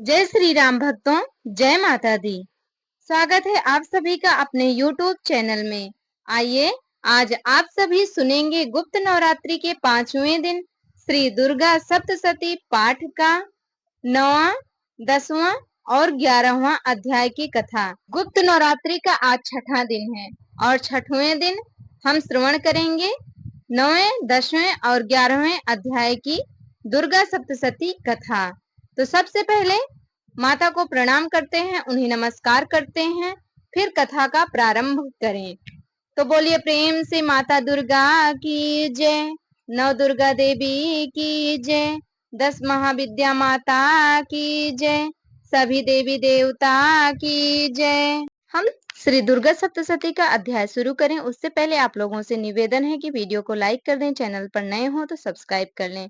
जय श्री राम भक्तों, जय माता दी। स्वागत है आप सभी का अपने YouTube चैनल में। आइए आज आप सभी सुनेंगे गुप्त नवरात्रि के 5वें दिन श्री दुर्गा सप्तशती पाठ का 9वां, 10वां और 11वां अध्याय की कथा। गुप्त नवरात्रि का आज छठा दिन है और छठवें दिन हम श्रवण करेंगे 9वें, 10वें और 11वें अध्याय की दुर्गा सप्तशती कथा। तो सबसे पहले माता को प्रणाम करते हैं, उन्हें नमस्कार करते हैं, फिर कथा का प्रारंभ करें। तो बोलिए प्रेम से माता दुर्गा की जय, नव दुर्गा देवी की जय, 10 महाविद्या माता की जय, सभी देवी देवता की जय। हम श्री दुर्गा सप्तशती का अध्याय शुरू करें उससे पहले आप लोगों से निवेदन है कि वीडियो को लाइक कर दें, चैनल पर नए हो तो सब्सक्राइब कर लें।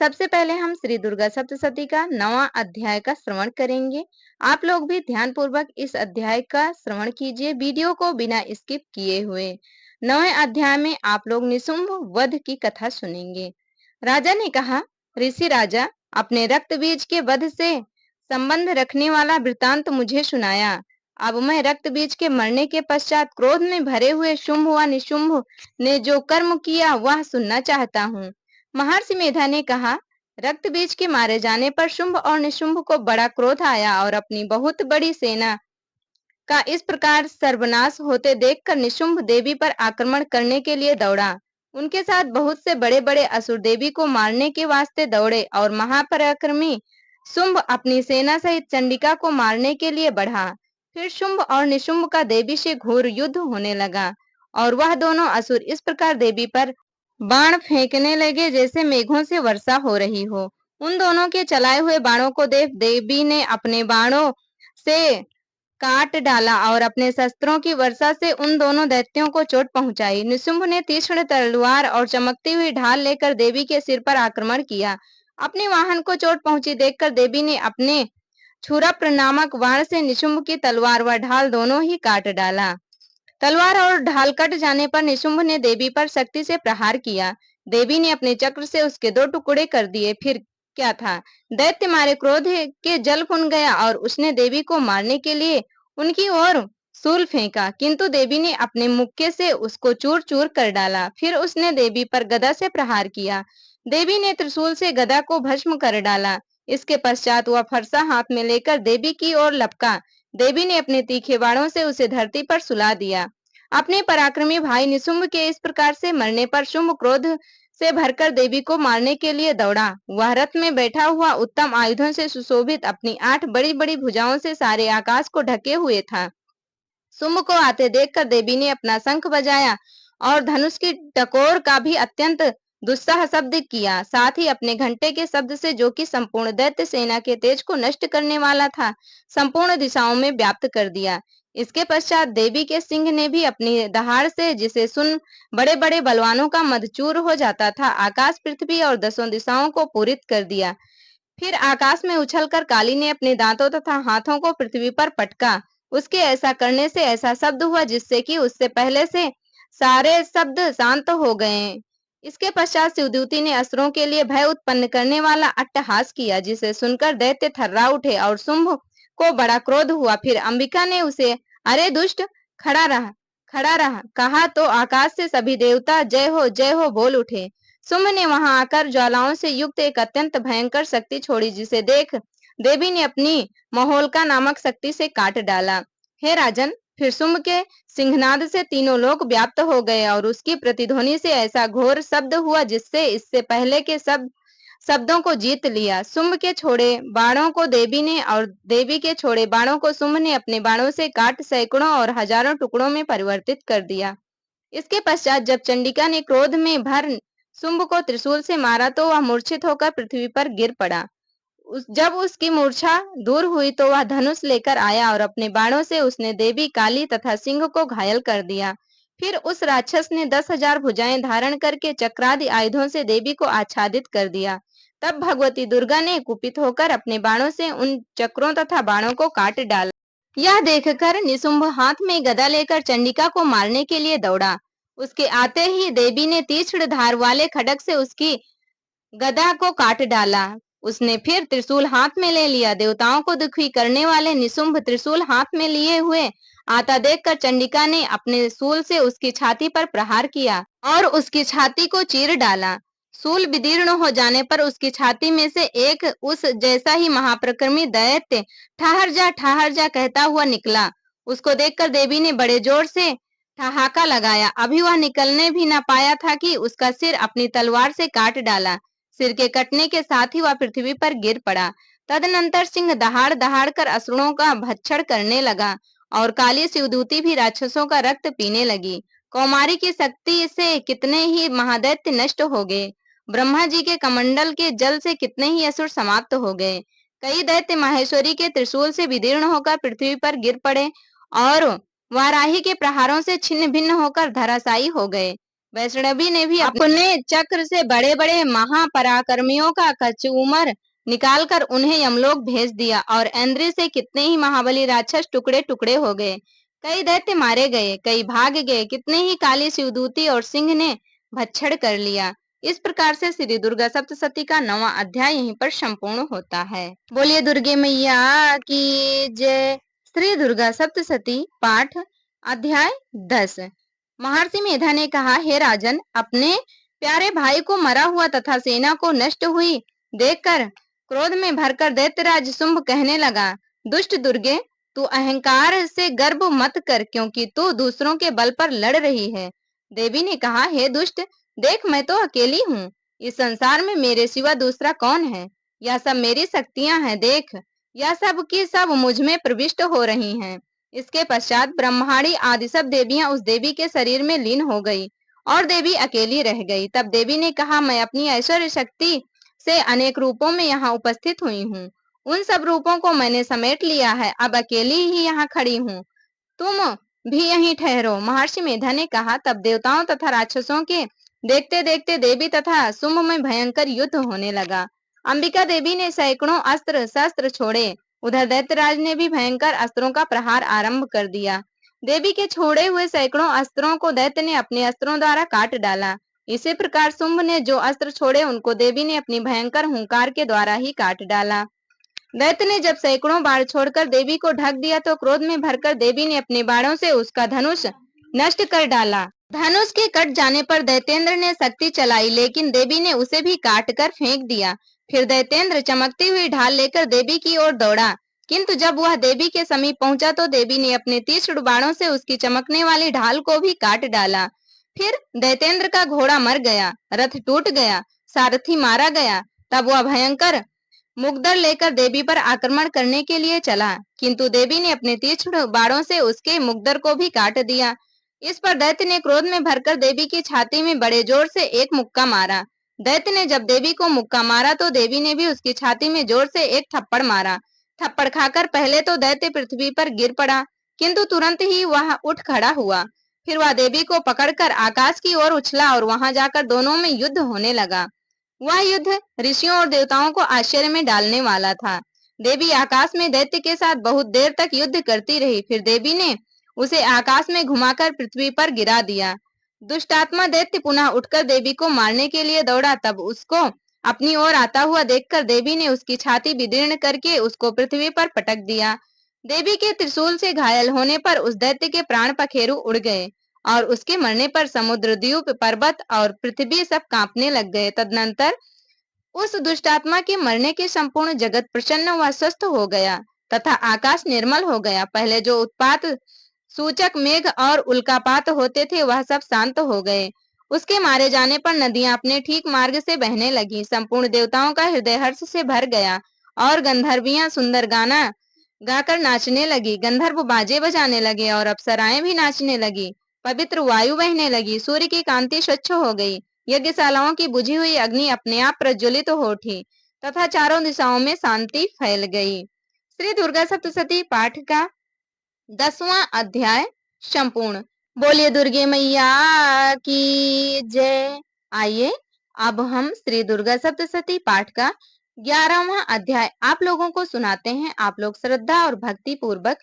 सबसे पहले हम श्री दुर्गा सप्तशती का 9वां अध्याय का श्रवण करेंगे। आप लोग भी ध्यान पूर्वक इस अध्याय का श्रवण कीजिए, वीडियो को बिना स्किप किए हुए। 9वें अध्याय में आप लोग निशुंभ वध की कथा सुनेंगे। राजा ने कहा, ऋषि राजा, अपने रक्त बीज के वध से संबंध रखने वाला वृतांत मुझे सुनाया। अब मैं रक्त बीज के मरने के पश्चात क्रोध में भरे हुए शुंभ व निशुंभ ने जो कर्म किया वह सुनना चाहता हूँ। महर्षि मेधा ने कहा, रक्त बीज के मारे जाने पर शुंभ और निशुंभ को बड़ा क्रोध आया और अपनी बहुत बड़ी सेना का इस प्रकार सर्वनाश होते देखकर निशुंभ देवी पर आक्रमण करने के लिए दौड़ा। उनके साथ बहुत से बड़े बड़े असुर देवी को मारने के वास्ते दौड़े और महापराक्रमी शुंभ अपनी सेना सहित चंडिका को मारने के लिए बढ़ा। फिर शुंभ और निशुंभ का देवी से घोर युद्ध होने लगा और वह दोनों असुर इस प्रकार देवी पर बाण फेंकने लगे जैसे मेघों से वर्षा हो रही हो। उन दोनों के चलाए हुए बाणों को देख देवी ने अपने बाणों से काट डाला और अपने शस्त्रों की वर्षा से उन दोनों दैत्यों को चोट पहुंचाई। निशुंभ ने तीक्ष्ण तलवार और चमकती हुई ढाल लेकर देवी के सिर पर आक्रमण किया। अपने वाहन को चोट पहुंची देखकर देवी ने अपने छुरप्र नामक बाण से निशुंभ की तलवार व ढाल दोनों ही काट डाला। तलवार और ढाल कट जाने पर निशुंभ ने देवी पर शक्ति से प्रहार किया। देवी ने अपने चक्र से उसके 2 टुकड़े कर दिए। फिर क्या था, दैत्य मारे क्रोध के जल फुन गया और उसने देवी को मारने के लिए उनकी ओर शूल फेंका, किंतु देवी ने अपने मुक्के से उसको चूर चूर कर डाला। फिर उसने देवी पर गदा से प्रहार किया। देवी ने त्रिशूल से गदा को भस्म कर डाला। इसके पश्चात वह फरसा हाथ में लेकर देवी की ओर लपका। देवी ने अपने तीखे बाणों से उसे धरती पर सुला दिया। अपने पराक्रमी भाई निशुंभ के इस प्रकार से मरने पर शुंभ क्रोध से भरकर देवी को मारने के लिए दौड़ा। वह रथ में बैठा हुआ उत्तम आयुधों से सुशोभित अपनी 8 बड़ी बड़ी भुजाओं से सारे आकाश को ढके हुए था। शुंभ को आते देखकर देवी ने अपना शंख बजाया और धनुष की टकोर का भी अत्यंत दुस्साह शब्द किया। साथ ही अपने घंटे के शब्द से, जो कि संपूर्ण दैत्य सेना के तेज को नष्ट करने वाला था, संपूर्ण दिशाओं में व्याप्त कर दिया। इसके पश्चात देवी के सिंह ने भी अपनी दहाड़ से, जिसे सुन बड़े बड़े बलवानों का मदचूर हो जाता था, आकाश, पृथ्वी और 10 दिशाओं को पूरित कर दिया। फिर आकाश में उछलकर काली ने अपने दांतों तथा हाथों को पृथ्वी पर पटका। उसके ऐसा करने से ऐसा शब्द हुआ जिससे कि उससे पहले से सारे शब्द शांत हो गए। इसके पश्चात शिवदूती ने असुरों के लिए भय उत्पन्न करने वाला अट्टहास किया, जिसे सुनकर दैत्य थर्रा उठे और शुंभ को बड़ा क्रोध हुआ। फिर अंबिका ने उसे, अरे दुष्ट, खड़ा रहा, खड़ा रहा, कहा तो आकाश से सभी देवता जय हो बोल उठे। शुंभ ने वहां आकर ज्वालाओं से युक्त एक अत्यंत भयंकर शक्ति छोड़ी, जिसे देख देवी ने अपनी महोलका नामक शक्ति से काट डाला। हे राजन, फिर शुंभ के सिंहनाद से तीनों लोक व्याप्त हो गए और उसकी प्रतिध्वनि से ऐसा घोर शब्द हुआ जिससे इससे पहले के सब शब्दों को जीत लिया। शुंभ के छोड़े बाणों को देवी ने और देवी के छोड़े बाणों को शुंभ ने अपने बाणों से काट सैकड़ों और हजारों टुकड़ों में परिवर्तित कर दिया। इसके पश्चात जब चंडिका ने क्रोध में भर शुंभ को त्रिशूल से मारा तो वह मूर्छित होकर पृथ्वी पर गिर पड़ा। जब उसकी मूर्छा दूर हुई तो वह धनुष लेकर आया और अपने बाणों से उसने देवी, काली तथा सिंह को घायल कर दिया। फिर उस राक्षस ने 10,000 भुजाएं धारण करके चक्रादि आयुधों से देवी को आच्छादित कर दिया। तब भगवती दुर्गा ने कुपित होकर अपने बाणों से उन चक्रों तथा बाणों को काट डाला। यह देखकर निशुंभ हाथ में गदा लेकर चंडिका को मारने के लिए दौड़ा। उसके आते ही देवी ने तीक्ष्ण धार वाले खड्ग से उसकी गदा को काट डाला। उसने फिर त्रिशूल हाथ में ले लिया। देवताओं को दुखी करने वाले निशुंभ त्रिशूल हाथ में लिए हुए आता देखकर चंडिका ने अपने शूल से उसकी छाती पर प्रहार किया और उसकी छाती को चीर डाला। शूल विदीर्ण हो जाने पर उसकी छाती में से एक उस जैसा ही महाप्रक्रमी दैत्य ठहर जा कहता हुआ निकला। उसको देखकर देवी ने बड़े जोर से ठहाका लगाया। अभी वह निकलने भी न पाया था कि उसका सिर अपनी तलवार से काट डाला। सिर के कटने के साथ ही वह पृथ्वी पर गिर पड़ा। तदनंतर सिंह दहाड़ दहाड़ कर असुरों का भक्षण करने लगा और काली शिवदूती भी राक्षसों का रक्त पीने लगी। कौमारी की शक्ति से कितने ही महादैत्य नष्ट हो गए। ब्रह्मा जी के कमंडल के जल से कितने ही असुर समाप्त हो गए। कई दैत्य माहेश्वरी के त्रिशूल से विदीर्ण होकर पृथ्वी पर गिर पड़े और वाराही के प्रहारों से छिन्न भिन्न होकर धराशायी हो गए। वैष्णवी ने भी अपने चक्र से बड़े बड़े महापराक्रमियों का कचूमर निकालकर उन्हें यमलोक भेज दिया और इंद्र से कितने ही महाबली राक्षस टुकड़े टुकड़े हो गए। कई दैत्य मारे गए, कई भाग गए, कितने ही काली शिवदूती और सिंह ने भक्षण कर लिया। इस प्रकार से श्री दुर्गा सप्तशती का 9वां अध्याय यहीं पर संपूर्ण होता है। बोलिए दुर्गे मैया की जय। श्री दुर्गा सप्तशती पाठ अध्याय 10। महर्षि मेधा ने कहा, हे राजन, अपने प्यारे भाई को मरा हुआ तथा सेना को नष्ट हुई देखकर क्रोध में भरकर दैत्यराज शुंभ कहने लगा, दुष्ट दुर्गे, तू अहंकार से गर्व मत कर, क्योंकि तू दूसरों के बल पर लड़ रही है। देवी ने कहा, हे दुष्ट, देख, मैं तो अकेली हूँ। इस संसार में मेरे सिवा दूसरा कौन है? यह सब मेरी शक्तियां हैं। देख, यह सब की सब मुझ में प्रविष्ट हो रही हैं। इसके पश्चात ब्रह्माणी आदि सब देवियां उस देवी के शरीर में लीन हो गई और देवी अकेली रह गई। तब देवी ने कहा, मैं अपनी ऐश्वर्य शक्ति से अनेक रूपों में यहाँ उपस्थित हुई हूँ। उन सब रूपों को मैंने समेट लिया है। अब अकेली ही यहाँ खड़ी हूँ। तुम भी यहीं ठहरो। महर्षि मेधा ने कहा। तब देवताओं तथा राक्षसों के देखते देखते देवी तथा शुंभ में भयंकर युद्ध होने लगा। अंबिका देवी ने सैकड़ों अस्त्र शस्त्र छोड़े। उधर दैत्यराज ने भी भयंकर अस्त्रों का प्रहार आरंभ कर दिया। देवी के छोड़े हुए सैकड़ों अस्त्रों को दैत्य ने अपने अस्त्रों द्वारा काट डाला। इसी प्रकार शुंभ ने जो अस्त्र छोड़े उनको देवी ने अपनी भयंकर हुंकार के द्वारा ही काट डाला। दैत्य ने जब सैकड़ों बाण छोड़कर देवी को ढक दिया तो क्रोध में भरकर देवी ने अपने बाणों से उसका धनुष नष्ट कर डाला। धनुष के कट जाने पर दैत्येंद्र ने शक्ति चलाई, लेकिन देवी ने उसे भी काट कर फेंक दिया। फिर दैत्येंद्र चमकती हुई ढाल लेकर देवी की ओर दौड़ा, किंतु जब वह देवी के समीप पहुंचा तो देवी ने अपने तीक्ष्ण बाणों से उसकी चमकने वाली ढाल को भी काट डाला। फिर दैत्येंद्र का घोड़ा मर गया, रथ टूट गया, सारथी मारा गया। तब वह भयंकर मुगदर लेकर देवी पर आक्रमण करने के लिए चला, किंतु देवी ने अपने तीक्ष्ण बाणों से उसके मुगदर को भी काट दिया। इस पर दैत्य ने क्रोध में भरकर देवी की छाती में बड़े जोर से एक मुक्का मारा। दैत्य ने जब देवी को मुक्का मारा तो देवी ने भी उसकी छाती में जोर से एक थप्पड़ मारा। थप्पड़ खाकर पहले तो दैत्य पृथ्वी पर गिर पड़ा, किंतु तुरंत ही वह उठ खड़ा हुआ। फिर वह देवी को पकड़कर आकाश की ओर उछला और वहां जाकर दोनों में युद्ध होने लगा। वह युद्ध ऋषियों और देवताओं को आश्चर्य में डालने वाला था। देवी आकाश में दैत्य के साथ बहुत देर तक युद्ध करती रही। फिर देवी ने उसे आकाश में घुमाकर पृथ्वी पर गिरा दिया। दुष्टात्मा दैत्य पुनः उठकर देवी को मारने के लिए दौड़ा। तब उसको अपनी ओर आता हुआ देखकर देवी ने उसकी छाती विदीर्ण करके उसको पृथ्वी पर पटक दिया। देवी के त्रिशूल से घायल होने पर उस दैत्य के प्राण पखेरु उड़ गए और उसके मरने पर समुद्र, द्वीप, पर्वत और पृथ्वी सब कांपने लग गए। तदनंतर उस दुष्टात्मा के मरने के संपूर्ण जगत प्रसन्न व स्वस्थ हो गया तथा आकाश निर्मल हो गया। पहले जो उत्पात सूचक मेघ और उल्कापात होते थे वह सब शांत हो गए। उसके मारे जाने पर नदियां अपने ठीक मार्ग से बहने लगी। संपूर्ण देवताओं का हृदय हर्ष से भर गया और गंधर्वियां सुंदर गाना गाकर नाचने लगी। गंधर्व बाजे बजाने लगे और अप्सराएं भी नाचने लगी। पवित्र वायु बहने लगी। सूर्य की कांति स्वच्छ हो गई। यज्ञशालाओं की बुझी हुई अग्नि अपने आप प्रज्वलित हो उठी तथा चारों दिशाओं में शांति फैल गई। श्री दुर्गा सप्तशती पाठ का 10वां अध्याय संपूर्ण। बोलिए दुर्गे मैया की जय। आइए अब हम श्री दुर्गा सप्तशती पाठ का 11वां अध्याय आप लोगों को सुनाते हैं। आप लोग श्रद्धा और भक्ति पूर्वक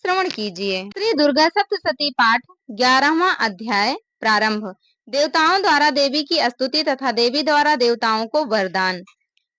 श्रवण कीजिए। श्री दुर्गा सप्तशती पाठ 11वां अध्याय प्रारंभ। देवताओं द्वारा देवी की स्तुति तथा देवी द्वारा देवताओं को वरदान।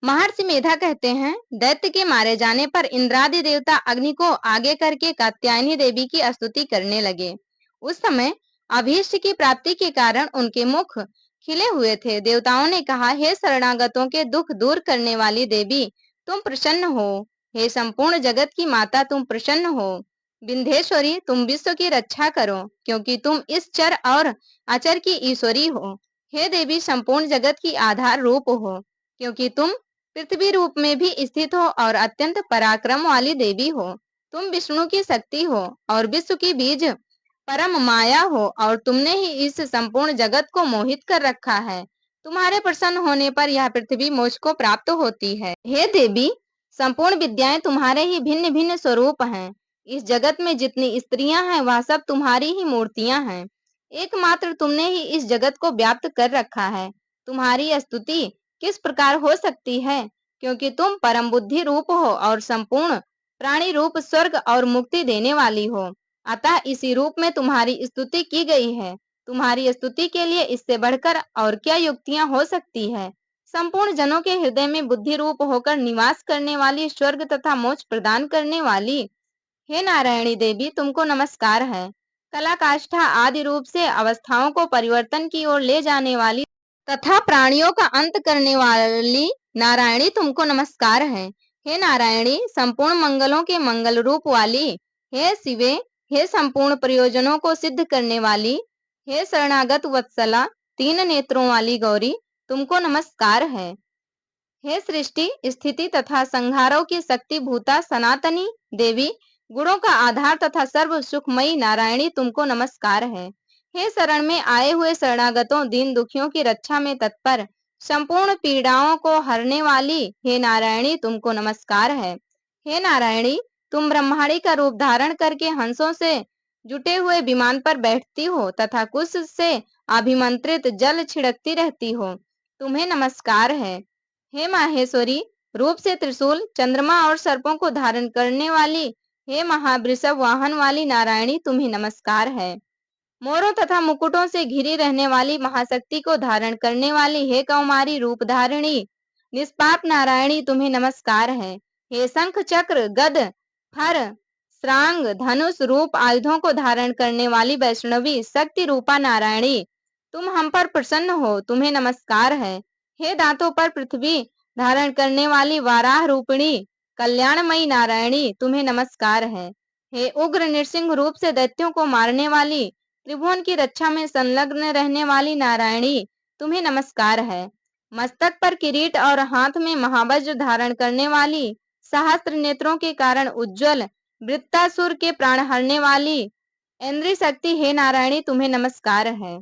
महर्षि मेधा कहते हैं, दैत्य के मारे जाने पर इंद्रादि देवता अग्नि को आगे करके कात्यायनी देवी की स्तुति करने लगे। उस समय अभीष्ट की प्राप्ति के कारण उनके मुख खिले हुए थे। देवताओं ने कहा, हे शरणागतों के दुख दूर करने वाली देवी, तुम प्रसन्न हो। हे संपूर्ण जगत की माता, तुम प्रसन्न हो। विंध्येश्वरी, तुम विश्व की रक्षा करो, क्योंकि तुम इस चर और अचर की ईश्वरी हो। हे देवी, संपूर्ण जगत की आधार रूप हो, क्योंकि तुम पृथ्वी रूप में भी स्थित हो और अत्यंत पराक्रम वाली देवी हो। तुम विष्णु की शक्ति हो और विश्व की बीज परम माया हो, और तुमने ही इस संपूर्ण जगत को मोहित कर रखा है। तुम्हारे प्रसन्न होने पर यह पृथ्वी मोक्ष को प्राप्त होती है। हे देवी, संपूर्ण विद्याएं तुम्हारे ही भिन्न भिन्न स्वरूप हैं। इस जगत में जितनी स्त्रियां हैं वह सब तुम्हारी ही मूर्तियां हैं। एकमात्र तुमने ही इस जगत को व्याप्त कर रखा है। तुम्हारी स्तुति किस प्रकार हो सकती है, क्योंकि तुम परम बुद्धि रूप हो और संपूर्ण प्राणी रूप स्वर्ग और मुक्ति देने वाली हो। अतः इसी रूप में तुम्हारी स्तुति की गई है। तुम्हारी स्तुति के लिए इससे बढ़कर और क्या युक्तियां हो सकती है। संपूर्ण जनों के हृदय में बुद्धि रूप होकर निवास करने वाली, स्वर्ग तथा मोक्ष प्रदान करने वाली, हे नारायणी देवी, तुमको नमस्कार है। कला काष्ठा आदि रूप से अवस्थाओं को परिवर्तन की ओर ले जाने वाली तथा प्राणियों का अंत करने वाली नारायणी, तुमको नमस्कार है। हे नारायणी, संपूर्ण मंगलों के मंगल रूप वाली, हे शिवे, हे संपूर्ण प्रयोजनों को सिद्ध करने वाली, हे शरणागत वत्सला, तीन नेत्रों वाली गौरी, तुमको नमस्कार है। हे सृष्टि स्थिति तथा संहारों की शक्ति भूता सनातनी देवी, गुणों का आधार तथा सर्व सुखमयी नारायणी, तुमको नमस्कार है। हे शरण में आए हुए शरणागतों, दीन दुखियों की रक्षा में तत्पर, संपूर्ण पीड़ाओं को हरने वाली, हे नारायणी, तुमको नमस्कार है। हे नारायणी, तुम ब्रह्माणी का रूप धारण करके हंसों से जुटे हुए विमान पर बैठती हो तथा कुश से अभिमंत्रित जल छिड़कती रहती हो। तुम्हें नमस्कार है। हे माहेश्वरी, रूप से त्रिशूल, चंद्रमा और सर्पों को धारण करने वाली, हे महावृषभ वाहन वाली नारायणी, तुम्हें नमस्कार है। मोरों तथा मुकुटों से घिरी रहने वाली महाशक्ति को धारण करने वाली, हे कौमारी रूप धारिणी निष्पाप नारायणी, तुम्हें नमस्कार है। हे शंख चक्र गद फर श्रांग धनुष रूप आयुधों को धारण करने वाली वैष्णवी शक्ति रूपा नारायणी, तुम हम पर प्रसन्न हो, तुम्हें नमस्कार है। हे दांतों पर पृथ्वी धारण करने वाली वाराह रूपिणी कल्याणमयी नारायणी, तुम्हें नमस्कार है। हे उग्र नृसिंह रूप से दैत्यों को मारने वाली, त्रिभुवन की रक्षा में संलग्न रहने वाली नारायणी, तुम्हें नमस्कार है। मस्तक पर किरीट और हाथ में महावज्र धारण करने वाली, सहस्त्र नेत्रों के कारण उज्जवल वृत्तासुर के प्राण हरने वाली इंद्रिय शक्ति, हे नारायणी, तुम्हें नमस्कार है।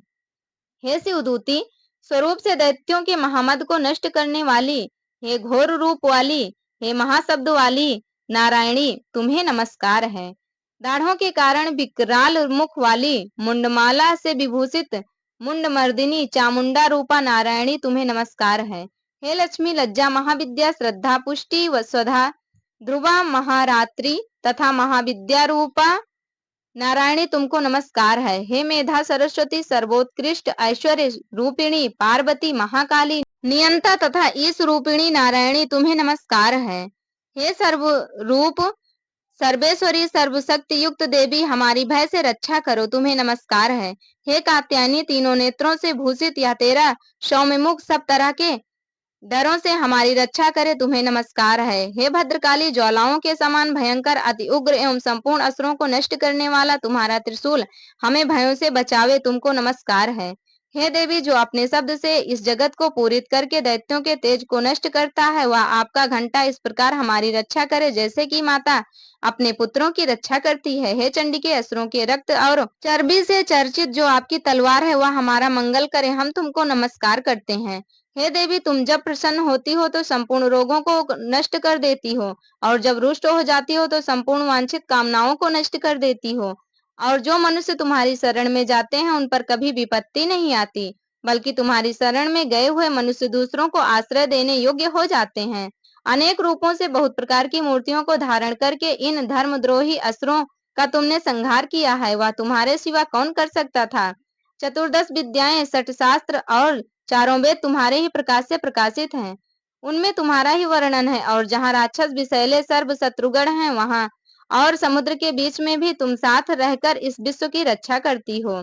हे शिवदूती, स्वरूप से दैत्यों के महामद को नष्ट करने वाली, हे घोर रूप वाली, हे महाशब्द वाली नारायणी, तुम्हें नमस्कार है। दाढ़ों के कारण विकराल मुख वाली, मुंडमाला से विभूषित मुंडमर्दिनी चामुंडा रूपा नारायणी, तुम्हें नमस्कार है। हे लक्ष्मी, लज्जा, महाविद्या, श्रद्धा, पुष्टि व स्वधा, ध्रुवा, महारात्रि तथा महाविद्या रूपा नारायणी, तुमको नमस्कार है। हे मेधा सरस्वती, सर्वोत्कृष्ट ऐश्वर्य रूपिणी पार्वती, महाकाली नियंता तथा ईश रूपिणी नारायणी, तुम्हें नमस्कार है। हे सर्व रूप सर्वेश्वरी सर्वशक्ति युक्त देवी, हमारी भय से रक्षा करो, तुम्हें नमस्कार है। हे कात्यायनी, तीनों नेत्रों से भूषित या तेरा सौम्य मुख सब तरह के डरों से हमारी रक्षा करे, तुम्हें नमस्कार है। हे भद्रकाली, ज्वालाओं के समान भयंकर, अति उग्र एवं संपूर्ण असुरों को नष्ट करने वाला तुम्हारा त्रिशूल हमें भयों से बचावे, तुमको नमस्कार है। हे देवी, जो अपने शब्द से इस जगत को पूरित करके दैत्यों के तेज को नष्ट करता है, वह आपका घंटा इस प्रकार हमारी रक्षा करे, जैसे कि माता अपने पुत्रों की रक्षा करती है। हे चंडिके, असुरों के रक्त और चर्बी से चर्चित जो आपकी तलवार है, वह हमारा मंगल करे, हम तुमको नमस्कार करते हैं। हे देवी, तुम जब प्रसन्न होती हो तो संपूर्ण रोगों को नष्ट कर देती हो, और जब रुष्ट हो जाती हो तो संपूर्ण वांछित कामनाओं को नष्ट कर देती हो। और जो मनुष्य तुम्हारी शरण में जाते हैं उन पर कभी विपत्ति नहीं आती, बल्कि तुम्हारी शरण में गए हुए मनुष्य दूसरों को आश्रय देने योग्य हो जाते हैं। अनेक रूपों से बहुत प्रकार की मूर्तियों को धारण करके इन धर्मद्रोही असुरों का तुमने संहार किया है, वह तुम्हारे सिवा कौन कर सकता था। चतुर्दश विद्याएं, 60 शास्त्र और चारों वेद तुम्हारे ही प्रकाश से प्रकाशित हैं। उनमें तुम्हारा ही वर्णन है। और जहाँ राक्षस विषैले सर्प शत्रुगण हैं वहां और समुद्र के बीच में भी तुम साथ रहकर इस विश्व की रक्षा करती हो।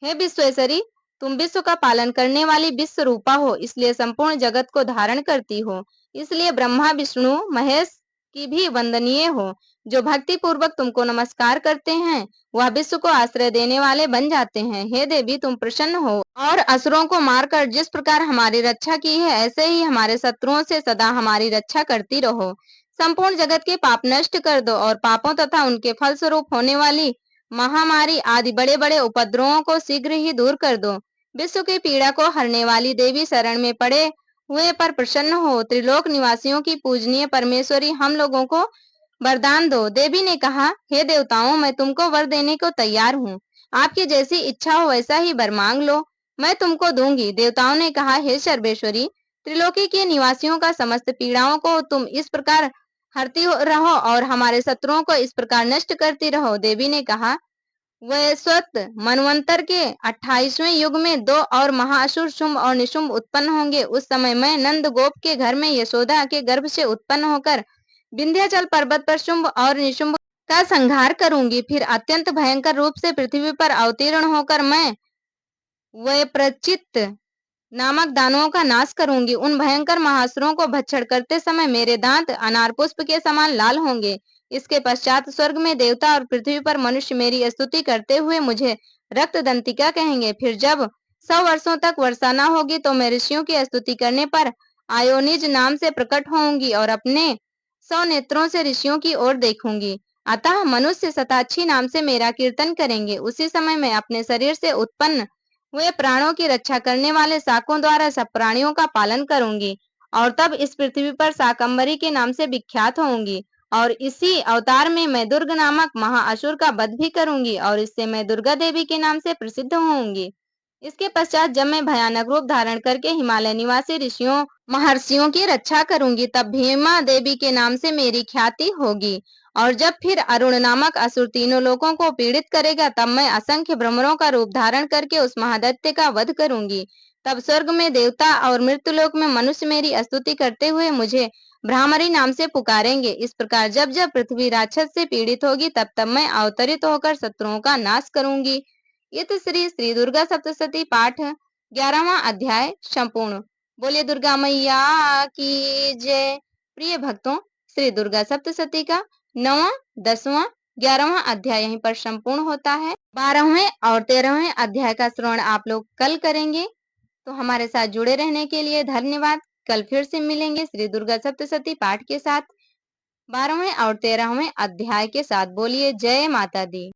हे विश्वेश्वरी, तुम विश्व का पालन करने वाली विश्व रूपा हो, इसलिए संपूर्ण जगत को धारण करती हो। इसलिए ब्रह्मा विष्णु महेश की भी वंदनीय हो। जो भक्ति पूर्वक तुमको नमस्कार करते हैं वह विश्व को आश्रय देने वाले बन जाते हैं। हे देवी, तुम प्रसन्न हो और असुरों को मारकर जिस प्रकार हमारी रक्षा की है ऐसे ही हमारे शत्रुओं से सदा हमारी रक्षा करती रहो। संपूर्ण जगत के पाप नष्ट कर दो और पापों तथा उनके फल स्वरूप होने वाली महामारी आदि बड़े बड़े उपद्रवों को शीघ्र ही दूर कर दो। विश्व की पीड़ा को हरने वाली देवी, शरण में पड़े हुए पर प्रसन्न हो। त्रिलोक निवासियों की पूजनीय परमेश्वरी, हम लोगों को वरदान दो। देवी ने कहा, हे देवताओं, मैं तुमको वर देने को तैयार हूँ। आपकी जैसी इच्छा हो वैसा ही वर मांग लो, मैं तुमको दूंगी। देवताओं ने कहा, हे सर्वेश्वरी, त्रिलोकी के निवासियों का समस्त पीड़ाओं को तुम इस प्रकार हरती रहो और हमारे शत्रुओं को इस प्रकार नष्ट करती रहो। देवी ने कहा, वैवस्वत मनवंतर के 28वें युग में दो और महाअसुर शुंभ और निशुंभ उत्पन्न होंगे। उस समय मैं नंद गोप के घर में यशोदा के गर्भ से उत्पन्न होकर विंध्याचल पर्वत पर शुंभ और निशुंभ का संहार करूंगी। फिर अत्यंत भयंकर रूप से पृथ्वी पर अवतीर्ण होकर मैं वैप्रचित नामक दानवों का नाश करूंगी। उन भयंकर महासुरों को भक्षण करते समय मेरे दांत अनार पुष्प के समान लाल होंगे। इसके पश्चात स्वर्ग में देवता और पृथ्वी पर मनुष्य मेरी स्तुति करते हुए मुझे रक्त दंतिका कहेंगे। फिर जब 100 वर्षों तक वर्षा न होगी तो मैं ऋषियों की स्तुति करने पर आयोनिज नाम से प्रकट होंगी और अपने 100 नेत्रों से ऋषियों की ओर देखूंगी। अतः मनुष्य शताक्षी नाम से मेरा कीर्तन करेंगे। उसी समय मैं अपने शरीर से उत्पन्न वे प्राणों की रक्षा करने वाले शाकों द्वारा सब प्राणियों का पालन करूंगी और तब इस पृथ्वी पर शाकंभरी के नाम से विख्यात होंगी। और इसी अवतार में मैं दुर्ग नामक महाअसुर का वध भी करूंगी और इससे मैं दुर्गा देवी के नाम से प्रसिद्ध होंगी। इसके पश्चात जब मैं भयानक रूप धारण करके हिमालय निवासी ऋषियों महर्षियों की रक्षा करूंगी तब भीमा देवी के नाम से मेरी ख्याति होगी। और जब फिर अरुण नामक असुर तीनों लोगों को पीड़ित करेगा तब मैं असंख्य भ्रमरों का रूप धारण करके उस महादैत्य का वध करूंगी। तब स्वर्ग में देवता और मृत्युलोक में मनुष्य मेरी स्तुति करते हुए मुझे भ्रामरी नाम से पुकारेंगे। इस प्रकार जब जब पृथ्वी राक्षस से पीड़ित होगी तब तब मैं अवतरित होकर शत्रुओं का नाश करूंगी। इत श्री श्री दुर्गा सप्तशती पाठ 11वां अध्याय संपूर्ण। बोलिए दुर्गा मैया की जय। प्रिय भक्तों, श्री दुर्गा सप्तशती का 9वां, 10वां, 11वां अध्याय यहीं पर संपूर्ण होता है। 12वें और 13वें अध्याय का श्रवण आप लोग कल करेंगे। तो हमारे साथ जुड़े रहने के लिए धन्यवाद। कल फिर से मिलेंगे श्री दुर्गा सप्तशती पाठ के साथ 12वें और 13वें अध्याय के साथ। बोलिए जय माता दी।